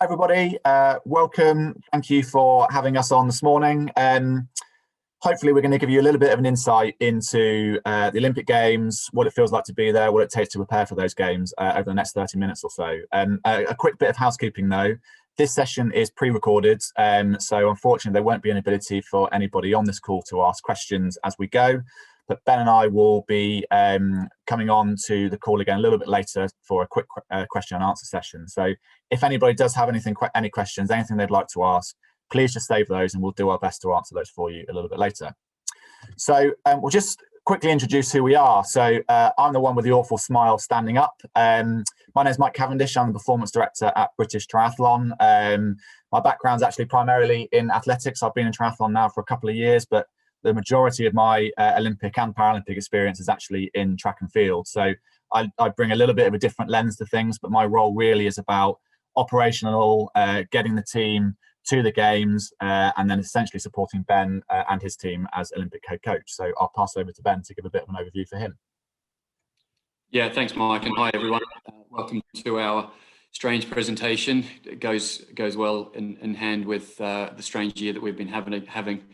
Everybody, welcome. Thank you for having us on this morning. Hopefully we're going to give you a little bit of an insight into the Olympic Games, what it feels like to be there, what it takes to prepare for those games over the next 30 minutes or so. A quick bit of housekeeping though, this session is pre-recorded, so unfortunately there won't be an ability for anybody on this call to ask questions as we go. But Ben and I will be coming on to the call again a little bit later for a quick question and answer session. So if anybody does have any questions, anything they'd like to ask, please just save those and we'll do our best to answer those for you a little bit later. So we'll just quickly introduce who we are. So I'm the one with the awful smile standing up. My name is Mike Cavendish. I'm the performance director at British Triathlon. My background's actually primarily in athletics. I've been in triathlon now for a couple of years, but the majority of my Olympic and Paralympic experience is actually in track and field. So I bring a little bit of a different lens to things, but my role really is about operational, getting the team to the games, and then essentially supporting Ben and his team as Olympic head coach. So I'll pass over to Ben to give a bit of an overview for him. Yeah, thanks, Mike, and hi everyone. Welcome to our strange presentation. It goes well in hand with the strange year that we've been having.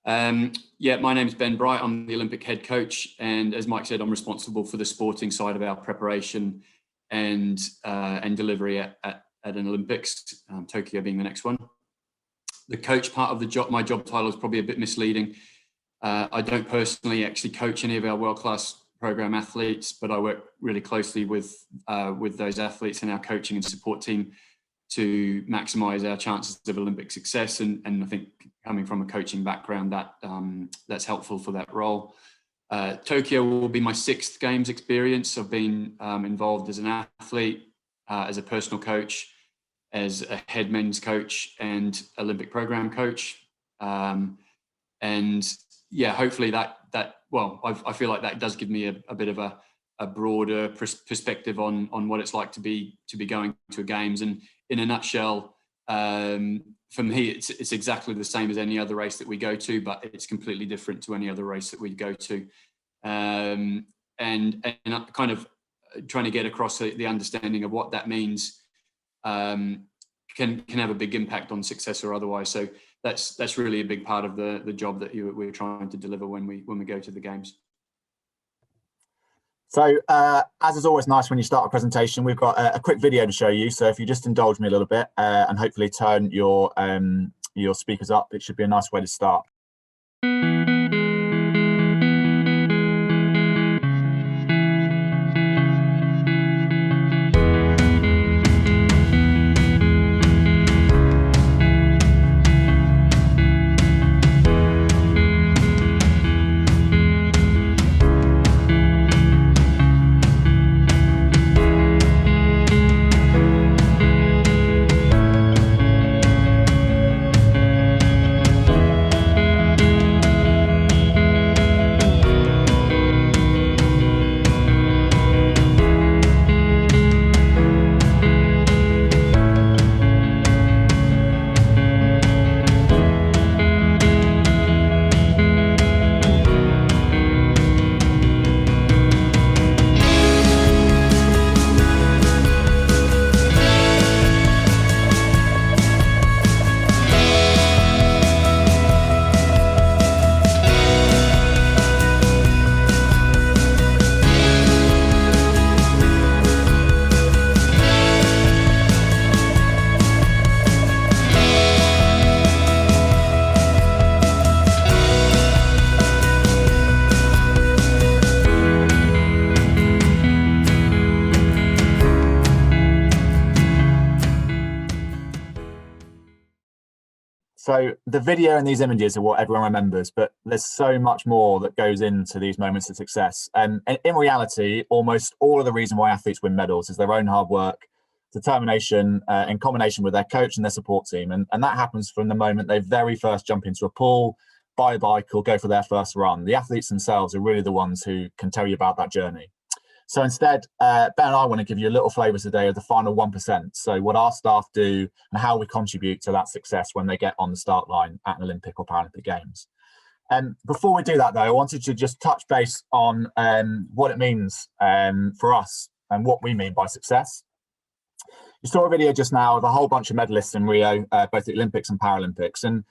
Yeah, my name's Ben Bright. I'm the Olympic head coach, and as Mike said, I'm responsible for the sporting side of our preparation and delivery at an Olympics, Tokyo being the next one. The coach part of the job, my job title is probably a bit misleading. I don't personally actually coach any of our world-class program athletes, but I work really closely with those athletes and our coaching and support team to maximise our chances of Olympic success. And I think coming from a coaching background, that's helpful for that role. Tokyo will be my 6th Games experience. I've been involved as an athlete, as a personal coach, as a head men's coach and Olympic program coach. And yeah, hopefully I feel like that does give me a bit of a broader perspective on what it's like to be going to a games. And in a nutshell, for me, it's exactly the same as any other race that we go to, but it's completely different to any other race that we go to. And kind of trying to get across the understanding of what that means can have a big impact on success or otherwise. So that's really a big part of the job that we're trying to deliver when we go to the games. So as is always nice when you start a presentation, we've got a quick video to show you. So if you just indulge me a little bit and hopefully turn your speakers up, it should be a nice way to start. So the video and these images are what everyone remembers, but there's so much more that goes into these moments of success. And in reality, almost all of the reason why athletes win medals is their own hard work, determination, in combination with their coach and their support team. And that happens from the moment they very first jump into a pool, buy a bike, or go for their first run. The athletes themselves are really the ones who can tell you about that journey. So instead, Ben and I want to give you a little flavour today of the final 1%. So what our staff do and how we contribute to that success when they get on the start line at an Olympic or Paralympic Games. Before we do that, though, I wanted to just touch base on what it means for us and what we mean by success. You saw a video just now of a whole bunch of medalists in Rio, both the Olympics and Paralympics. And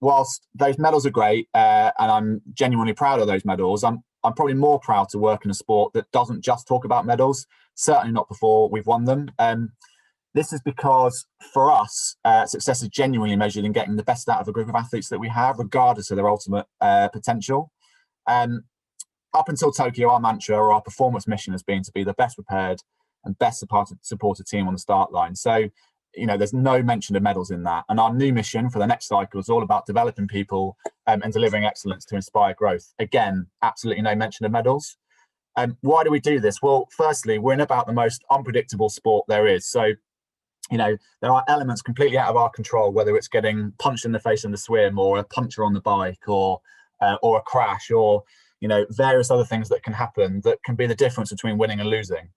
whilst those medals are great, and I'm genuinely proud of those medals, I'm probably more proud to work in a sport that doesn't just talk about medals, certainly not before we've won them. This is because for us, success is genuinely measured in getting the best out of a group of athletes that we have, regardless of their ultimate potential. Up until Tokyo, our mantra or our performance mission has been to be the best prepared and best supported team on the start line. So, there's no mention of medals in that. And our new mission for the next cycle is all about developing people and delivering excellence to inspire growth. Again, absolutely no mention of medals. Why do we do this? Well, firstly, we're in about the most unpredictable sport there is. So, there are elements completely out of our control, whether it's getting punched in the face in the swim or a puncture on the bike or a crash or, various other things that can happen that can be the difference between winning and losing.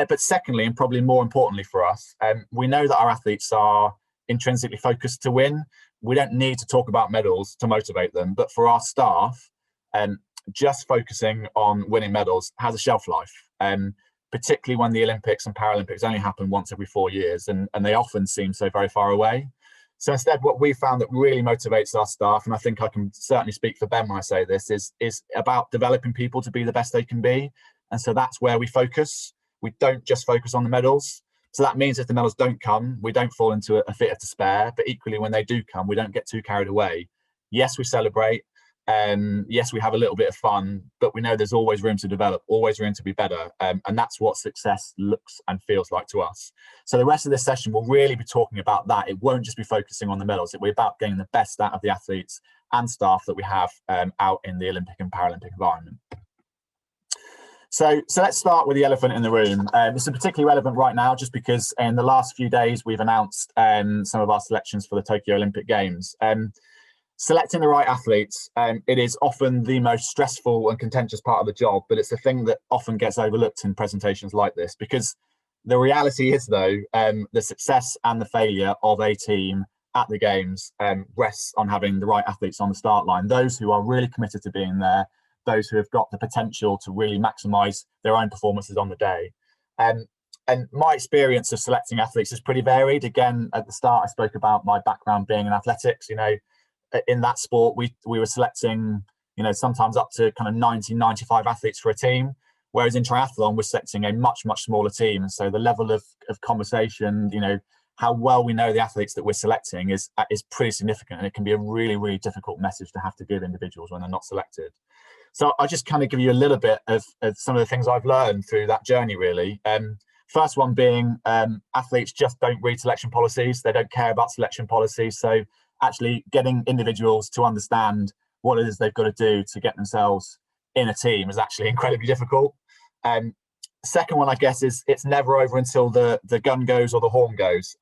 But secondly, and probably more importantly for us, we know that our athletes are intrinsically focused to win. We don't need to talk about medals to motivate them, but for our staff, just focusing on winning medals has a shelf life. Particularly when the Olympics and Paralympics only happen once every 4 years, and they often seem so very far away. So instead, what we found that really motivates our staff, and I think I can certainly speak for Ben when I say this, is about developing people to be the best they can be. And so that's where we focus. We don't just focus on the medals. So that means if the medals don't come, we don't fall into a fit of despair, but equally when they do come, we don't get too carried away. Yes, we celebrate. Yes, we have a little bit of fun, but we know there's always room to develop, always room to be better. And that's what success looks and feels like to us. So the rest of this session will really be talking about that. It won't just be focusing on the medals. It'll be about getting the best out of the athletes and staff that we have out in the Olympic and Paralympic environment. So let's start with the elephant in the room. This is particularly relevant right now just because in the last few days we've announced some of our selections for the Tokyo Olympic Games. Selecting the right athletes, it is often the most stressful and contentious part of the job, but it's a thing that often gets overlooked in presentations like this, because the reality is, though, the success and the failure of a team at the Games rests on having the right athletes on the start line, those who are really committed to being there, those who have got the potential to really maximise their own performances on the day. And my experience of selecting athletes is pretty varied. Again, at the start, I spoke about my background being in athletics. In that sport, we were selecting, sometimes up to kind of 90, 95 athletes for a team, whereas in triathlon, we're selecting a much, much smaller team. And so the level of conversation, how well we know the athletes that we're selecting is pretty significant. And it can be a really, really difficult message to have to give individuals when they're not selected. So I'll just kind of give you a little bit of some of the things I've learned through that journey, really. First one being athletes just don't read selection policies. They don't care about selection policies. So actually getting individuals to understand what it is they've got to do to get themselves in a team is actually incredibly difficult. Second one, I guess, is it's never over until the gun goes or the horn goes.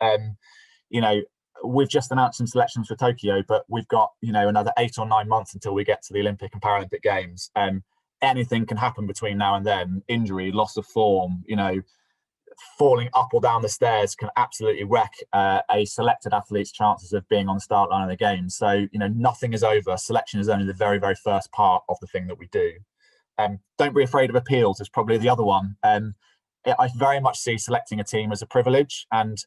We've just announced some selections for Tokyo, but we've got, another 8 or 9 months until we get to the Olympic and Paralympic Games. Anything can happen between now and then. Injury, loss of form, falling up or down the stairs can absolutely wreck a selected athlete's chances of being on the start line of the game. So, nothing is over. Selection is only the very, very first part of the thing that we do. Don't be afraid of appeals is probably the other one. I very much see selecting a team as a privilege, and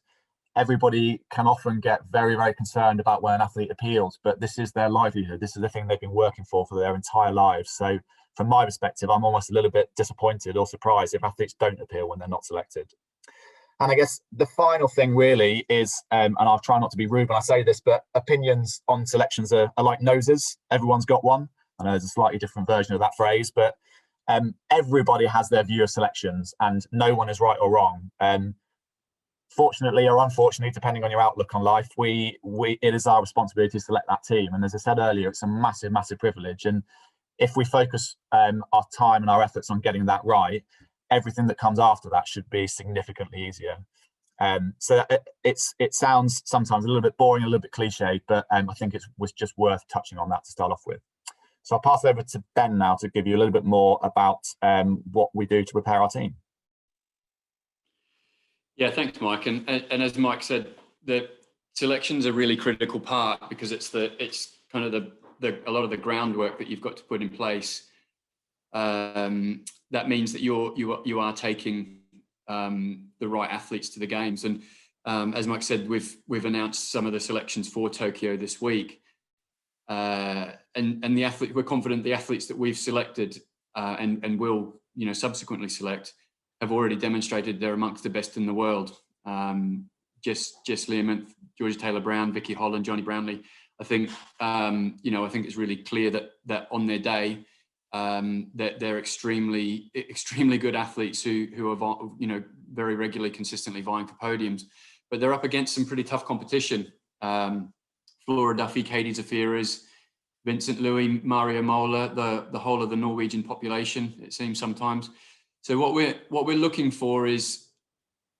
everybody can often get very, very concerned about when an athlete appeals, but this is their livelihood. This is the thing they've been working for their entire lives. So from my perspective, I'm almost a little bit disappointed or surprised if athletes don't appeal when they're not selected. And I guess the final thing really is, and I'll try not to be rude when I say this, but opinions on selections are like noses. Everyone's got one. I know there's a slightly different version of that phrase, but everybody has their view of selections and no one is right or wrong. Fortunately or unfortunately, depending on your outlook on life, it is our responsibility to select that team. And as I said earlier, it's a massive, massive privilege. And if we focus our time and our efforts on getting that right, everything that comes after that should be significantly easier. So it sounds sometimes a little bit boring, a little bit cliched, but I think it was just worth touching on that to start off with. So I'll pass over to Ben now to give you a little bit more about what we do to prepare our team. Yeah, thanks, Mike. And as Mike said, the selection's a really critical part because it's kind of a lot of the groundwork that you've got to put in place. That means that you are taking the right athletes to the games. And as Mike said, we've announced some of the selections for Tokyo this week, and we're confident the athletes that we've selected and will subsequently select have already demonstrated they're amongst the best in the world. Jess Learmonth, Georgia Taylor-Brown, Vicky Holland, Johnny Brownlee. I think it's really clear that on their day, that they're extremely good athletes who are very regularly, consistently vying for podiums. But they're up against some pretty tough competition. Flora Duffy, Katie Zafiras, Vincent Louis, Mario Mola, the whole of the Norwegian population, it seems sometimes. So what we're looking for is,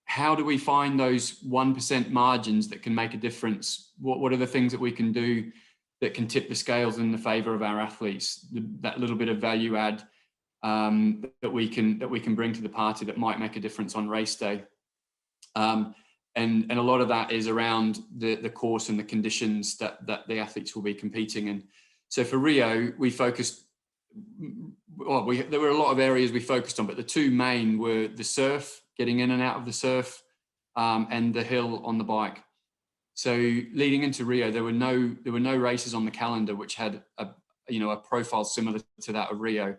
how do we find those 1% margins that can make a difference? What are the things that we can do that can tip the scales in the favor of our athletes? That little bit of value add that we can bring to the party that might make a difference on race day. And a lot of that is around the course and the conditions that the athletes will be competing in. So for Rio, we focused, there were a lot of areas we focused on, but the two main were the surf, getting in and out of the surf, and the hill on the bike. So leading into Rio, there were no races on the calendar which had a profile similar to that of Rio.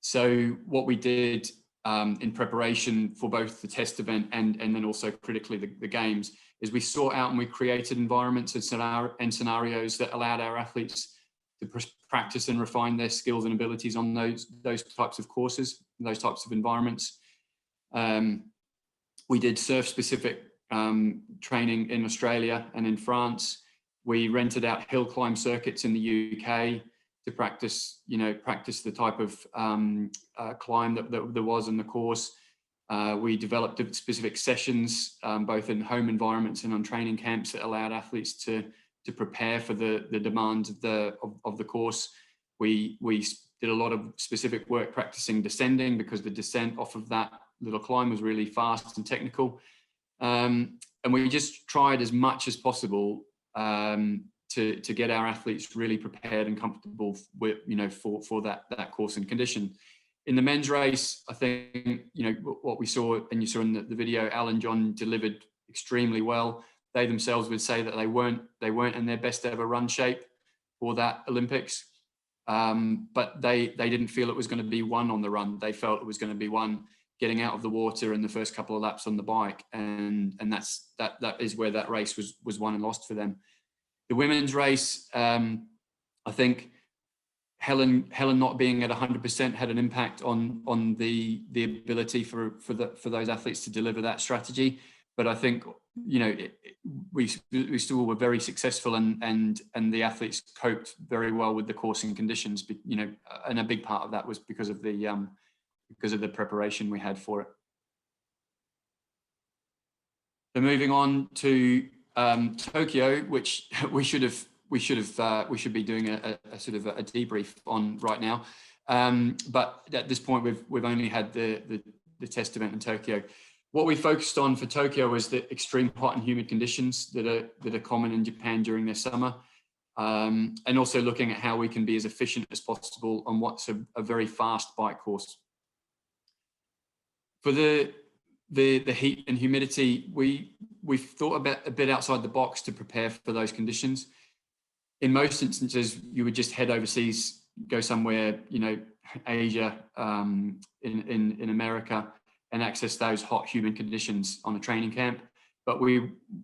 So what we did in preparation for both the test event and then also critically the games is we sought out and we created environments and scenarios that allowed our athletes to practice and refine their skills and abilities on those types of courses, those types of environments. We did surf-specific training in Australia and in France. We rented out hill climb circuits in the UK to practice the type of climb that there was in the course. We developed specific sessions, both in home environments and on training camps, that allowed athletes to prepare for the demands of the course. We did a lot of specific work practicing descending, because the descent off of that little climb was really fast and technical. And we just tried as much as possible to get our athletes really prepared and comfortable with, for that course and condition. In the men's race, I think, what we saw, and you saw in the video, Al and John delivered extremely well. They themselves would say that they weren't in their best ever run shape for that Olympics. But they didn't feel it was going to be won on the run. They felt it was going to be won getting out of the water in the first couple of laps on the bike, and that is where that race was won and lost for them. The women's race, I think Helen not being at 100% had an impact on the ability for those athletes to deliver that strategy. But I think we still were very successful, and the athletes coped very well with the course and conditions. And a big part of that was because of the preparation we had for it. So moving on to Tokyo, which we should be doing a sort of a debrief on right now. But at this point, we've only had the test event in Tokyo. What we focused on for Tokyo was the extreme hot and humid conditions that are common in Japan during their summer, and also looking at how we can be as efficient as possible on what's a very fast bike course. For the heat and humidity, we've thought a bit outside the box to prepare for those conditions. In most instances, you would just head overseas, go somewhere, Asia, in America, and access those hot, humid conditions on a training camp. But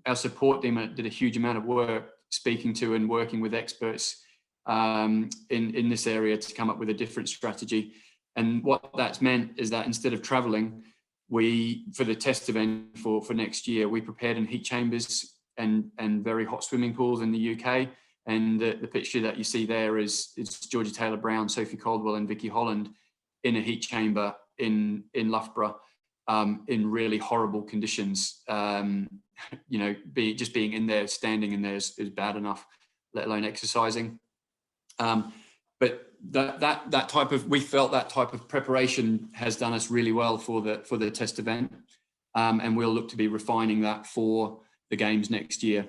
our support team did a huge amount of work speaking to and working with experts in this area to come up with a different strategy. And what that's meant is that instead of traveling, for the test event for next year, we prepared in heat chambers and very hot swimming pools in the UK. And the picture that you see there is Georgia Taylor-Brown, Sophie Caldwell, and Vicky Holland in a heat chamber in Loughborough, in really horrible conditions. Just being in there, standing in there is bad enough, let alone exercising. But we felt that type of preparation has done us really well for the test event, and we'll look to be refining that for the games next year.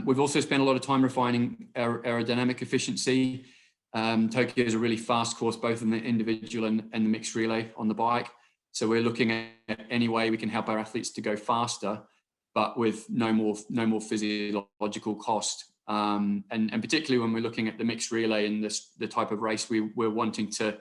We've also spent a lot of time refining our aerodynamic efficiency. Tokyo is a really fast course, both in the individual and the mixed relay on the bike. So we're looking at any way we can help our athletes to go faster, but with no more physiological cost. And particularly when we're looking at the mixed relay and the type of race we're wanting to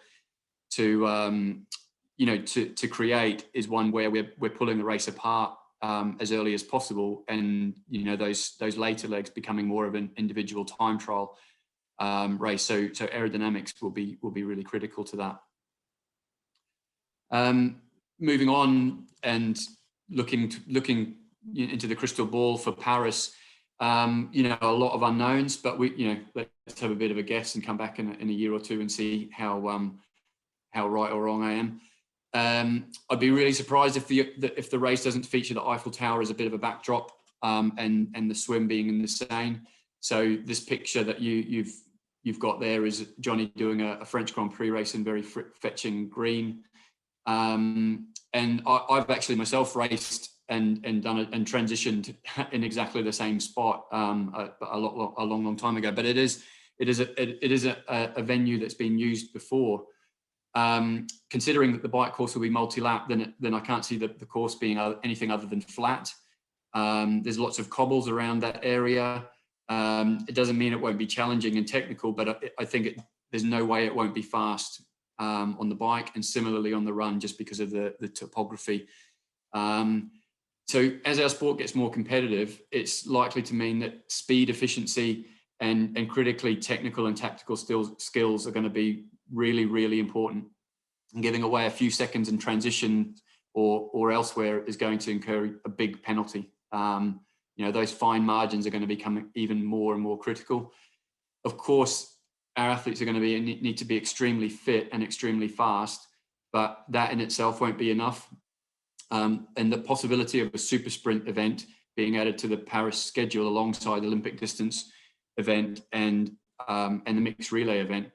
create is one where we're pulling the race apart as early as possible, and those later legs becoming more of an individual time trial race. So aerodynamics will be really critical to that. Moving on and looking into the crystal ball for Paris, a lot of unknowns, but let's have a bit of a guess and come back in a year or two and see how right or wrong I am. I'd be really surprised if the race doesn't feature the Eiffel Tower as a bit of a backdrop, and the swim being in the Seine. So this picture that you've got there is Johnny doing a French Grand Prix race in very fetching green. And I've actually myself raced and done it and transitioned in exactly the same spot a long time ago. But it is a venue that's been used before. Considering that the bike course will be multi-lap, then I can't see the course being anything other than flat. There's lots of cobbles around that area. It doesn't mean it won't be challenging and technical, but I think there's no way it won't be fast on the bike, and similarly on the run, just because of the topography. So as our sport gets more competitive, it's likely to mean that speed, efficiency, and critically technical and tactical skills are going to be really, really important. And giving away a few seconds in transition or elsewhere is going to incur a big penalty. Those fine margins are going to become even more and more critical. Of course, our athletes are going to need to be extremely fit and extremely fast, but that in itself won't be enough. And the possibility of a super sprint event being added to the Paris schedule alongside the Olympic distance event and the mixed relay event,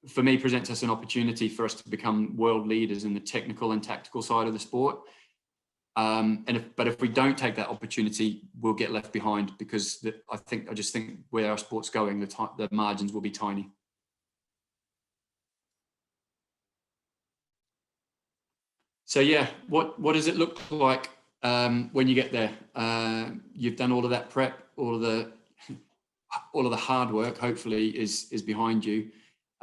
for me, presents us an opportunity for us to become world leaders in the technical and tactical side of the sport. But if we don't take that opportunity, we'll get left behind, because I just think where our sport's going, the margins will be tiny. So yeah, what does it look like when you get there? You've done all of that prep, all of the hard work, hopefully, is behind you,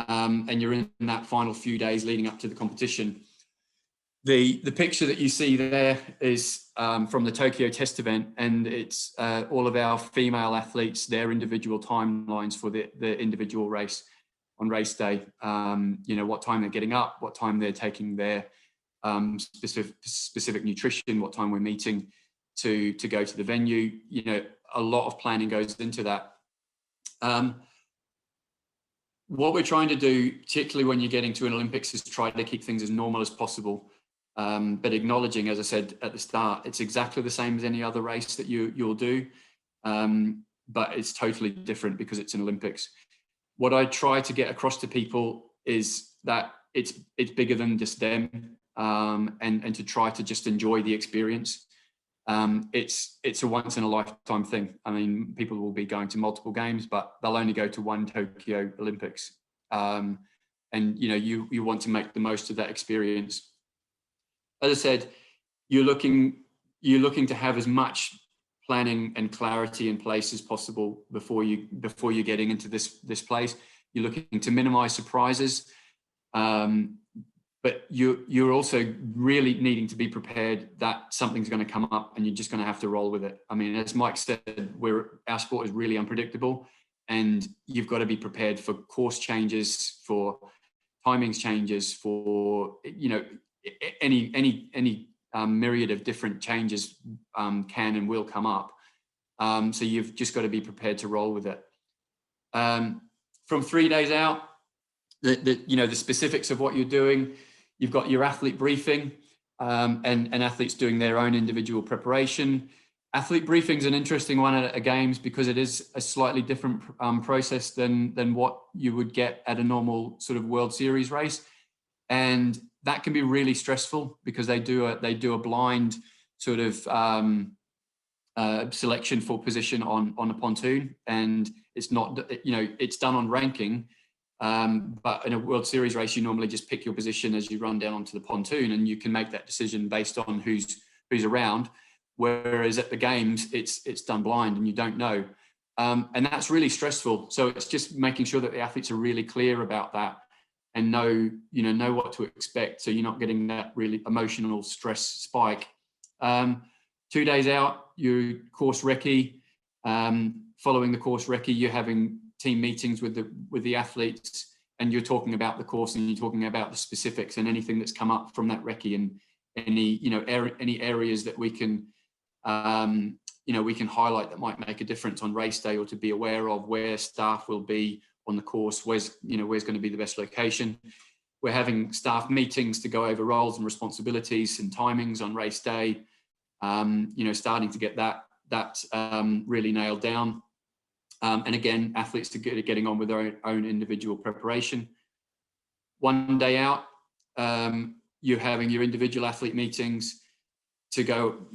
and you're in that final few days leading up to the competition. The picture that you see there is from the Tokyo test event, and it's all of our female athletes, their individual timelines for the individual race on race day. What time they're getting up, what time they're taking their specific nutrition, what time we're meeting to go to the venue. A lot of planning goes into that. What we're trying to do, particularly when you're getting to an Olympics, is try to keep things as normal as possible. But acknowledging, as I said at the start, it's exactly the same as any other race that you'll do, but it's totally different because it's an Olympics. What I try to get across to people is that it's bigger than just them, and to try to just enjoy the experience. It's a once in a lifetime thing. I mean, people will be going to multiple games, but they'll only go to one Tokyo Olympics. And you want to make the most of that experience. As I said, you're looking to have as much planning and clarity in place as possible before you're getting into this place. You're looking to minimize surprises, but you're also really needing to be prepared that something's going to come up and you're just going to have to roll with it. I mean, as Mike said, our sport is really unpredictable, and you've got to be prepared for course changes, for timings changes, for any myriad of different changes can and will come up. So you've just got to be prepared to roll with it. From 3 days out, the specifics of what you're doing, you've got your athlete briefing, and athletes doing their own individual preparation. Athlete briefing is an interesting one at games because it is a slightly different process than what you would get at a normal sort of World Series race, and that can be really stressful because they do a blind sort of selection for position on a pontoon, and it's not, it's done on ranking, But in a World Series race, you normally just pick your position as you run down onto the pontoon, and you can make that decision based on who's around. Whereas at the games, it's done blind and you don't know. And that's really stressful. So it's just making sure that the athletes are really clear about that and know what to expect, so you're not getting that really emotional stress spike. 2 days out, your course recce. Following the course recce, you're having team meetings with the athletes, and you're talking about the course, and you're talking about the specifics and anything that's come up from that recce, and any areas that we can we can highlight that might make a difference on race day, or to be aware of where staff will be on the course, where's going to be the best location. We're having staff meetings to go over roles and responsibilities and timings on race day. Starting to get that really nailed down. And again, athletes are getting on with their own individual preparation. 1 day out, you're having your individual athlete meetings to go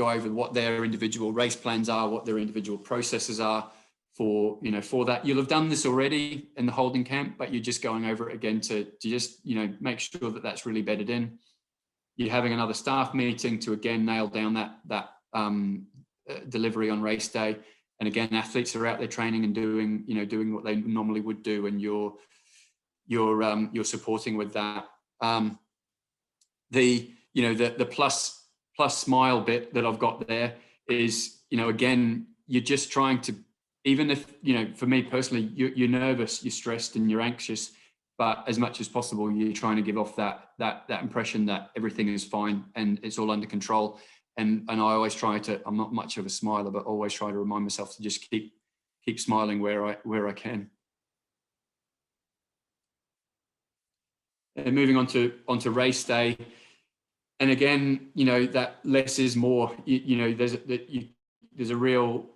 over what their individual race plans are, what their individual processes are for that. You'll have done this already in the holding camp, but you're just going over it again to just make sure that that's really bedded in. You're having another staff meeting to again nail down that delivery on race day. And again, athletes are out there training and doing what they normally would do, and you're supporting with that. The plus smile bit that I've got there is, again, you're just trying to, even if, for me personally, you're nervous, you're stressed and you're anxious, but as much as possible, you're trying to give off that impression that everything is fine and it's all under control. And I always try to, I'm not much of a smiler, but always try to remind myself to just keep smiling where I can. And moving on to race day. And again, that less is more. There's a real,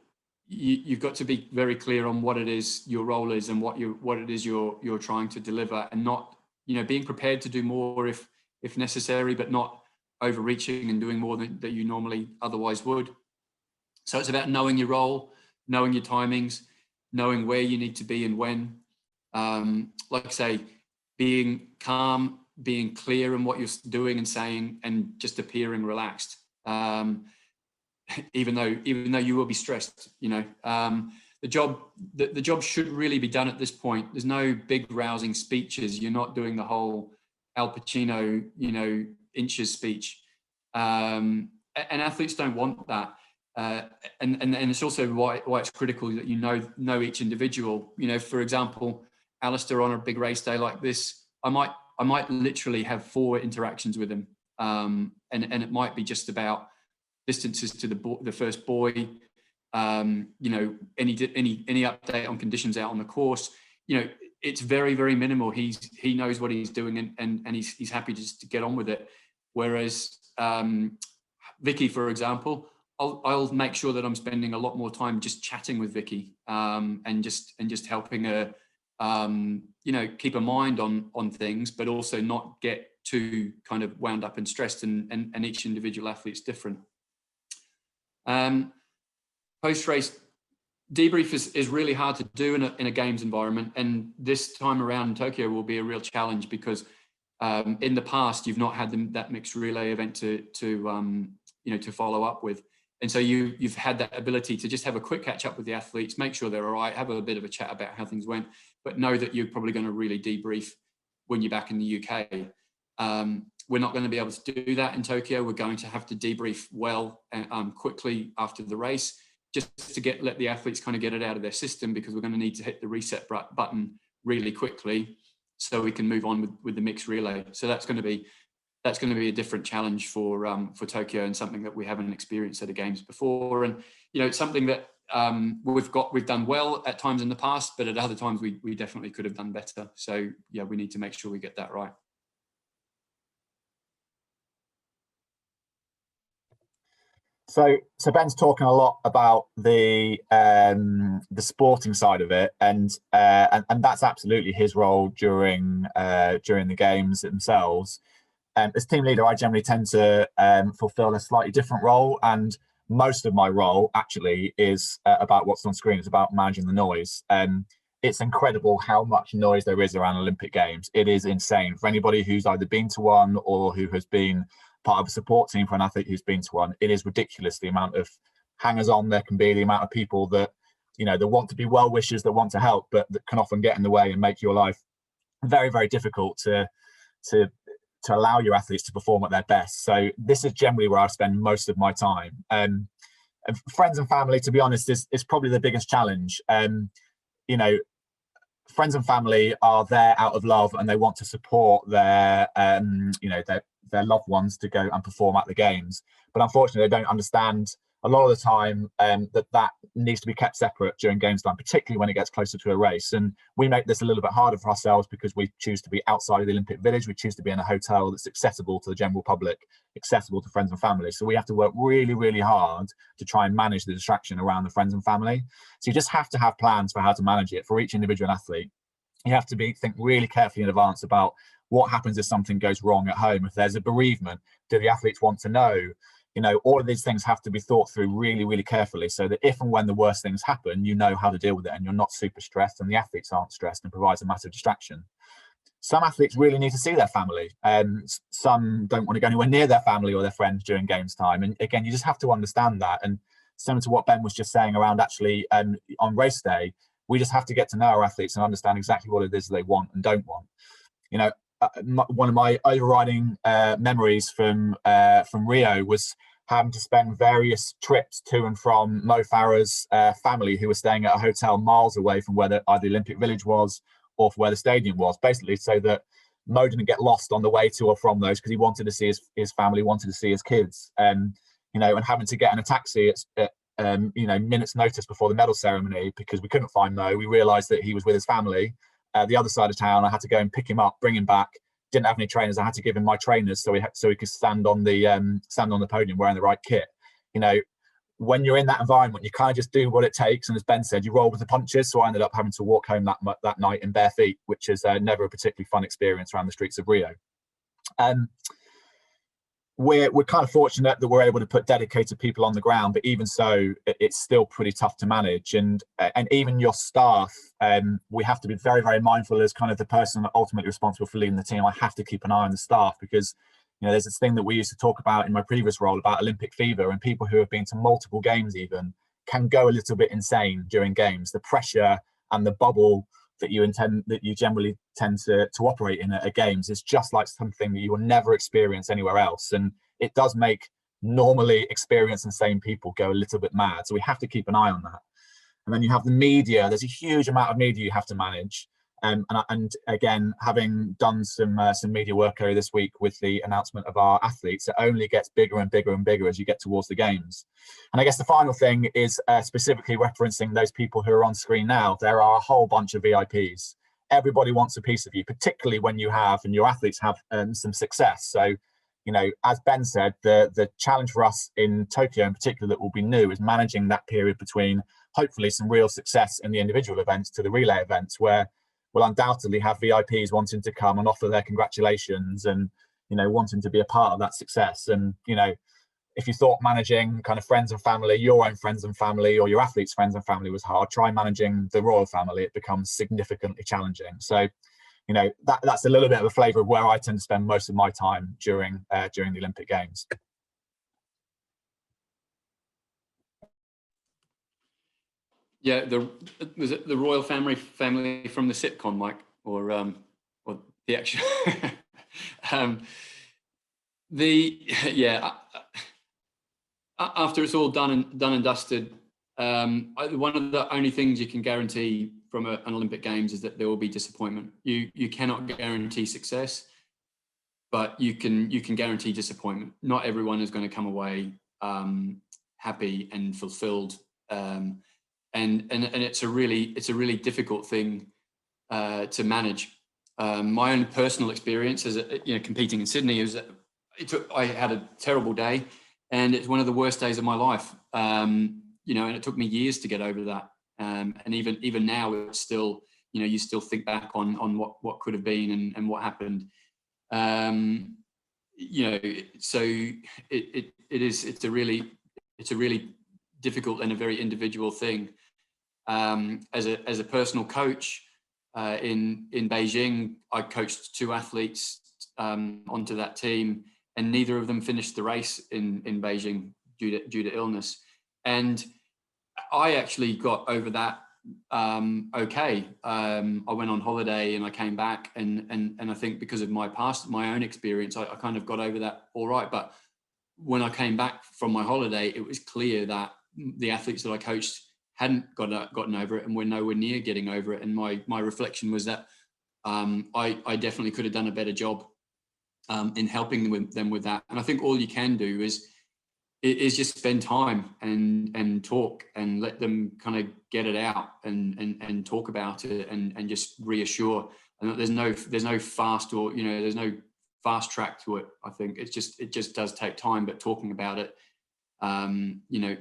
you've got to be very clear on what it is your role is and what it is you're trying to deliver, and not, being prepared to do more if necessary, but not overreaching and doing more than you normally otherwise would. So it's about knowing your role, knowing your timings, knowing where you need to be and when. Like I say, being calm, being clear in what you're doing and saying, and just appearing relaxed. Even though you will be stressed, the job should really be done at this point. There's no big rousing speeches. You're not doing the whole Al Pacino, inches speech, and athletes don't want that. And it's also why it's critical that know each individual. For example, Alistair, on a big race day like this, I might literally have 4 interactions with him, and it might be just about distances to the first buoy, any update on conditions out on the course. It's very, very minimal. He knows what he's doing, and he's happy just to get on with it. Whereas Vicky, for example, I'll make sure that I'm spending a lot more time just chatting with Vicky, and just helping her, keep a mind on things, but also not get too kind of wound up and stressed. And each individual athlete's different. Post-race debrief is really hard to do in a games environment, and this time around in Tokyo will be a real challenge because in the past you've not had that mixed relay event to follow up with, and so you've had that ability to just have a quick catch up with the athletes, make sure they're all right, have a bit of a chat about how things went, but know that you're probably going to really debrief when you're back in the UK. We're not going to be able to do that in Tokyo. We're going to have to debrief well and quickly after the race, just to let the athletes kind of get it out of their system, because we're going to need to hit the reset button really quickly so we can move on with the mixed relay. So that's going to be a different challenge for Tokyo, and something that we haven't experienced at the games before. And it's something that we've done well at times in the past, but at other times we definitely could have done better. So yeah, we need to make sure we get that right. So Ben's talking a lot about the sporting side of it, and that's absolutely his role during the games themselves. As team leader, I generally tend to fulfill a slightly different role, and most of my role actually is about what's on screen. It's about managing the noise. it's incredible how much noise there is around Olympic Games. It is insane. For anybody who's either been to one or who has been part of a support team for an athlete who's been to one, it is ridiculous the amount of hangers on there can be, the amount of people that, you know, that want to be well wishers, that want to help, but that can often get in the way and make your life very, very difficult to allow your athletes to perform at their best. So this is generally where I spend most of my time. And friends and family, to be honest, is probably the biggest challenge. You know, friends and family are there out of love, and they want to support their you know, their loved ones to go and perform at the games, but unfortunately they don't understand a lot of the time that needs to be kept separate during games time, particularly when it gets closer to a race. And we make this a little bit harder for ourselves because we choose to be outside of the Olympic Village. We choose to be in a hotel that's accessible to the general public, accessible to friends and family. So we have to work really, really hard to try and manage the distraction around the friends and family. So you just have to have plans for how to manage it for each individual athlete. You have to think really carefully in advance about what happens if something goes wrong at home. If there's a bereavement, do the athletes want to know? You know, all of these things have to be thought through really, really carefully, so that if and when the worst things happen, you know how to deal with it and you're not super stressed, and the athletes aren't stressed, and provides a massive distraction. Some athletes really need to see their family, and some don't want to go anywhere near their family or their friends during games time. And again, you just have to understand that. And similar to what Ben was just saying around actually on race day, we just have to get to know our athletes and understand exactly what it is they want and don't want. You know, one of my overriding memories from Rio was having to spend various trips to and from Mo Farah's family, who were staying at a hotel miles away from where either the Olympic Village was or where the stadium was, basically so that Mo didn't get lost on the way to or from those, because he wanted to see his family, wanted to see his kids. You know, and having to get in a taxi at you know, minutes notice before the medal ceremony because we couldn't find Mo. We realised that he was with his family the other side of town. I had to go and pick him up, bring him back. Didn't have any trainers. I had to give him my trainers so he could stand on the podium wearing the right kit. You know, when you're in that environment, you kind of just do what it takes. And as Ben said, you roll with the punches. So I ended up having to walk home that night in bare feet, which is never a particularly fun experience around the streets of Rio. We're kind of fortunate that we're able to put dedicated people on the ground, but even so, it's still pretty tough to manage. And even your staff, we have to be very, very mindful as kind of the person ultimately responsible for leading the team. I have to keep an eye on the staff because, you know, there's this thing that we used to talk about in my previous role about Olympic fever, and people who have been to multiple games even can go a little bit insane during games. The pressure and the bubble that you generally tend to operate in at games is just like something that you will never experience anywhere else, and it does make normally experienced and sane people go a little bit mad. So we have to keep an eye on that. And then you have the media. There's a huge amount of media you have to manage. And again, having done some media work earlier this week with the announcement of our athletes, it only gets bigger and bigger and bigger as you get towards the games. And I guess the final thing is specifically referencing those people who are on screen now. There are a whole bunch of VIPs. Everybody wants a piece of you, particularly when you have and your athletes have some success. So, you know, as Ben said, the challenge for us in Tokyo in particular that will be new is managing that period between hopefully some real success in the individual events to the relay events, where we'll undoubtedly have VIPs wanting to come and offer their congratulations and, you know, wanting to be a part of that success. And, you know, if you thought managing kind of friends and family, your own friends and family, or your athletes' friends and family was hard, try managing the royal family. It becomes significantly challenging. So, you know, that's a little bit of a flavour of where I tend to spend most of my time during the Olympic Games. Yeah, was it the royal family from the sitcom, Mike, or the actual? After it's all done and dusted, one of the only things you can guarantee from an Olympic Games is that there will be disappointment. You cannot guarantee success, but you can guarantee disappointment. Not everyone is going to come away happy and fulfilled. And it's a really difficult thing to manage. My own personal experience as competing in Sydney is that I had a terrible day, and it's one of the worst days of my life. And it took me years to get over that. And even now, it's still, you still think back on what could have been and what happened. So it's a really difficult and a very individual thing. As a personal coach in Beijing, I coached 2 athletes onto that team, and neither of them finished the race in Beijing due to illness. And I actually got over that okay. I went on holiday and I came back, and I think because of my own experience, I kind of got over that all right. But when I came back from my holiday, it was clear that the athletes that I coached hadn't gotten over it and were nowhere near getting over it. And my reflection was that I definitely could have done a better job in helping them with that. And I think all you can do is just spend time and talk and let them kind of get it out and talk about it and just reassure. And there's no fast or there's no fast track to it. I think it just does take time, but talking about it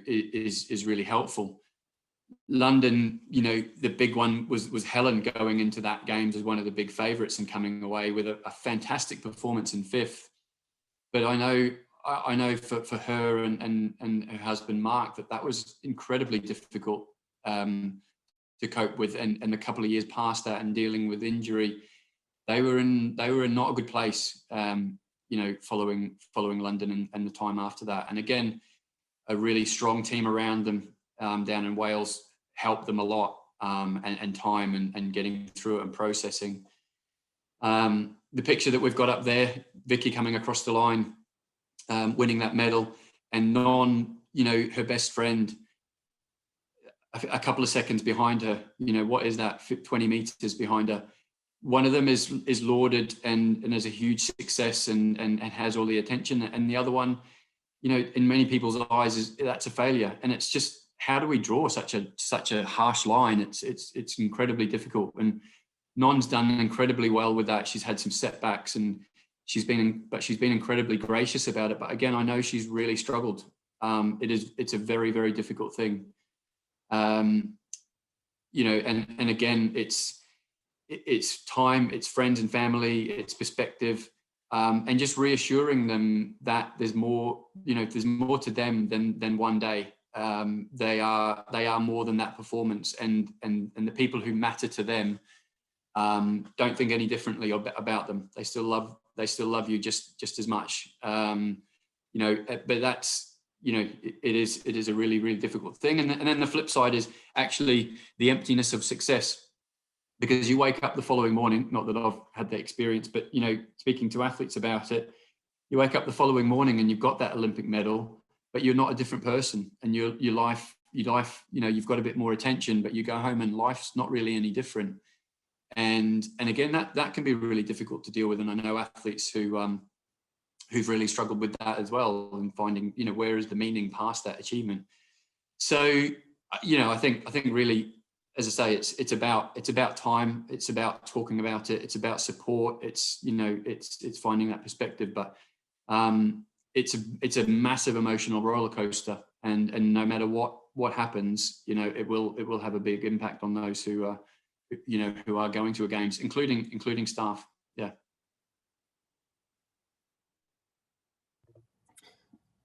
is really helpful. London, the big one was Helen going into that games as one of the big favourites and coming away with a fantastic performance in 5th. But I know for her and her husband Mark that was incredibly difficult to cope with, and a couple of years past that and dealing with injury, they were in not a good place. Following London and the time after that, and again, a really strong team around them down in Wales helped them a lot, and time and getting through it and processing. The picture that we've got up there, Vicky coming across the line, winning that medal, and her best friend, a couple of seconds behind her. What is that? 20 meters behind her. One of them is lauded and is a huge success and has all the attention, and the other one, in many people's eyes, that's a failure. And it's just, how do we draw such a harsh line? It's incredibly difficult. And Non's done incredibly well with that. She's had some setbacks, and she's been incredibly gracious about it. But again, I know she's really struggled. It's a very, very difficult thing. And again, it's time, it's friends and family, it's perspective, and just reassuring them that there's more to them than one day. They are more than that performance, and the people who matter to them don't think any differently about them. They still love you just as much. But that's, it is a really, really difficult thing. And then the flip side is actually the emptiness of success, because you wake up the following morning, not that I've had that experience, but speaking to athletes about it, you wake up the following morning and you've got that Olympic medal, but you're not a different person, and your life, you've got a bit more attention, but you go home and life's not really any different. And again, that can be really difficult to deal with. And I know athletes who've really struggled with that as well, and finding, where is the meaning past that achievement. So, I think really, as I say, it's about time. It's about talking about it. It's about support. It's finding that perspective. But it's a massive emotional roller coaster, and no matter what happens, it will have a big impact on those who are going to a games, including staff. Yeah.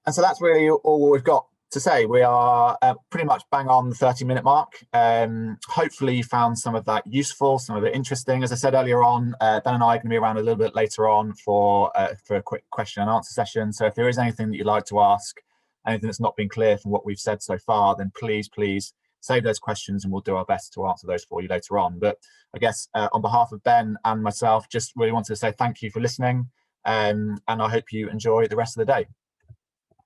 And so that's really all we've got to say. We are pretty much bang on the 30-minute mark. Hopefully you found some of that useful, some of it interesting. As I said earlier on, Ben and I are going to be around a little bit later on for a quick question and answer session. So if there is anything that you'd like to ask, anything that's not been clear from what we've said so far, then please save those questions and we'll do our best to answer those for you later on. But I guess on behalf of Ben and myself, just really wanted to say thank you for listening, and I hope you enjoy the rest of the day.